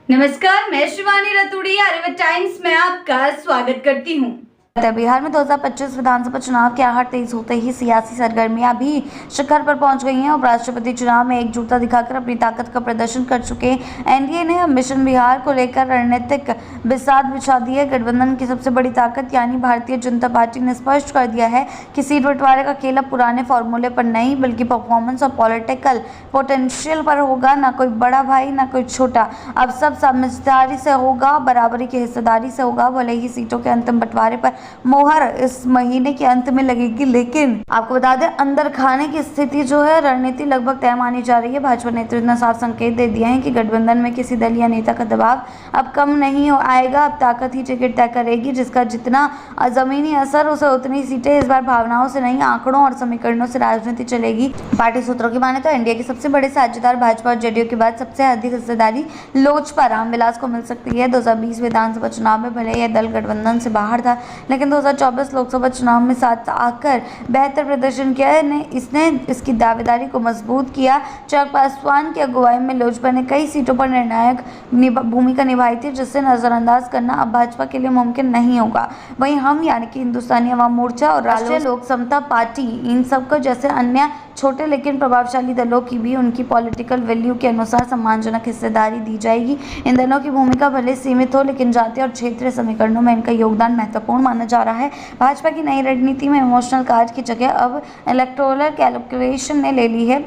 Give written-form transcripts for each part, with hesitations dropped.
नमस्कार, मैं शिवानी रतूड़ी आर्यभट्ट टाइम्स में आपका स्वागत करती हूँ। बिहार में 2025 विधानसभा चुनाव की आहट तेज होते ही सियासी सरगर्मियां भी शिखर पर पहुंच गई हैं। उपराष्ट्रपति चुनाव में एकजुटता दिखाकर अपनी ताकत का प्रदर्शन कर चुके एनडीए ने अब मिशन बिहार को लेकर रणनीतिक बिसात बिछा दी है। गठबंधन की सबसे बड़ी ताकत यानी भारतीय जनता पार्टी ने स्पष्ट कर दिया है कि सीट बंटवारे का खेल अब पुराने फॉर्मूले पर नहीं बल्कि परफॉर्मेंस और पॉलिटिकल पोटेंशियल पर होगा। ना कोई बड़ा भाई ना कोई छोटा, अब सब समझदारी से होगा, बराबरी की हिस्सेदारी से होगा। भले ही सीटों के अंतिम बंटवारे पर मोहर इस महीने के अंत में लगेगी, लेकिन आपको बता दें अंदर खाने की स्थिति जो है रणनीति लगभग तय मानी जा रही है। भाजपा नेतृत्व ने साफ संकेत दे दिए हैं कि गठबंधन में किसी दल या नेता का दबाव अब कम नहीं आएगा। अब ताकत ही टिकट तय करेगी, जिसका जितना जमीनी असर उसे उतनी सीटें। इस बार भावनाओं से नहीं, आंकड़ों और समीकरणों से राजनीति चलेगी। पार्टी सूत्रों की माने तो एनडीए के सबसे बड़े साझेदार भाजपा और जेडीयू के बाद सबसे अधिक हिस्सेदारी लोजपा रामविलास को मिल सकती है। 2020 विधानसभा चुनाव में भले यह दल गठबंधन से बाहर था, लेकिन 2024 लोकसभा चुनाव में साथ आकर बेहतर प्रदर्शन किया है। इसने इसकी दावेदारी को मजबूत किया। चिराग पासवान की अगुवाई में लोजपा ने कई सीटों पर निर्णायक भूमिका निभाई थी, जिससे नजरअंदाज करना अब भाजपा के लिए मुमकिन नहीं होगा। वहीं हम यानी कि हिंदुस्तानी अवाम मोर्चा और राष्ट्रीय लोक समता पार्टी, इन सबको जैसे अन्य छोटे लेकिन प्रभावशाली दलों की भी उनकी पॉलिटिकल वैल्यू के अनुसार सम्मानजनक हिस्सेदारी दी जाएगी। इन दलों की भूमिका भले सीमित हो, लेकिन जातीय और क्षेत्रीय समीकरणों में इनका योगदान महत्वपूर्ण माना जा रहा है। भाजपा की नई रणनीति में इमोशनल कार्ड की जगह अब इलेक्टोरल कैलकुलेशन ने ले ली है।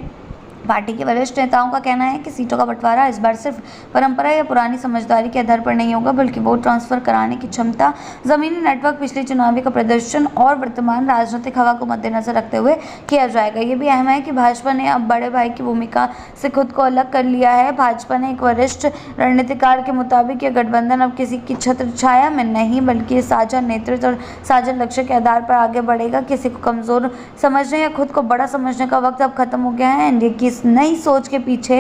पार्टी के वरिष्ठ नेताओं का कहना है कि सीटों का बंटवारा इस बार सिर्फ परंपरा या पुरानी समझदारी के आधार पर नहीं होगा, बल्कि वोट ट्रांसफर कराने की क्षमता, जमीनी नेटवर्क, पिछले चुनावी का प्रदर्शन और वर्तमान राजनीतिक हवा को मद्देनजर रखते हुए किया जाएगा। ये भी अहम है कि भाजपा ने अब बड़े भाई की भूमिका से खुद को अलग कर लिया है। भाजपा ने एक वरिष्ठ रणनीतिकार के मुताबिक यह गठबंधन अब किसी की छत्र छाया में नहीं बल्कि साझा नेतृत्व और साझा लक्ष्य के आधार पर आगे बढ़ेगा। किसी को कमजोर समझने या खुद को बड़ा समझने का वक्त अब खत्म हो गया है। एनडीए की नई सोच के पीछे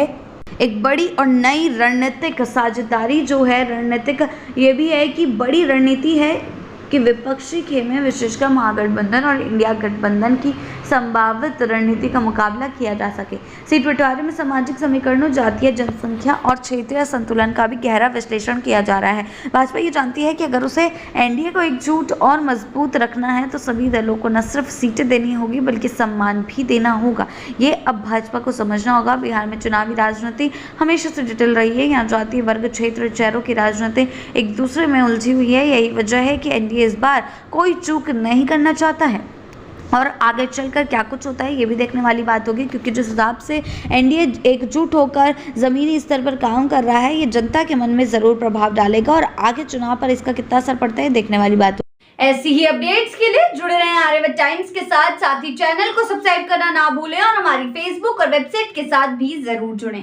एक बड़ी और नई रणनीतिक साझेदारी जो है, रणनीतिक ये भी है कि बड़ी रणनीति है कि विपक्षी खेमे विशेषकर महागठबंधन और इंडिया गठबंधन की संभावित रणनीति का मुकाबला किया जा सके। सीट बंटवारे में सामाजिक समीकरणों, जातीय जनसंख्या और क्षेत्रीय संतुलन का भी गहरा विश्लेषण किया जा रहा है। भाजपा ये जानती है कि अगर उसे एनडीए को एकजुट और मजबूत रखना है तो सभी दलों को न सिर्फ सीटें देनी होगी बल्कि सम्मान भी देना होगा। ये अब भाजपा को समझना होगा। बिहार में चुनावी राजनीति हमेशा से जटिल रही है। यहाँ जातीय, वर्ग, क्षेत्र, चेहरों की राजनीति एक दूसरे में उलझी हुई है। यही वजह है कि एनडीए इस बार कोई चूक नहीं करना चाहता है और आगे चलकर क्या कुछ होता है ये भी देखने वाली बात होगी, क्योंकि जिस हिसाब से एनडीए एकजुट होकर ज़मीनी स्तर पर काम कर रहा है, ये जनता के मन में ज़रूर प्रभाव डालेगा और आगे चुनाव पर इसका कितना असर पड़ता है देखने वाली बात होगी। ऐसी ही अपडेट्स के लिए जुड़े रहें आर्यभट्ट टाइम्स के साथ ही चैनल को सब्सक्राइब करना ना भूलें और हमारी फेसबुक और वेबसाइट के साथ भी जरूर जुड़ें।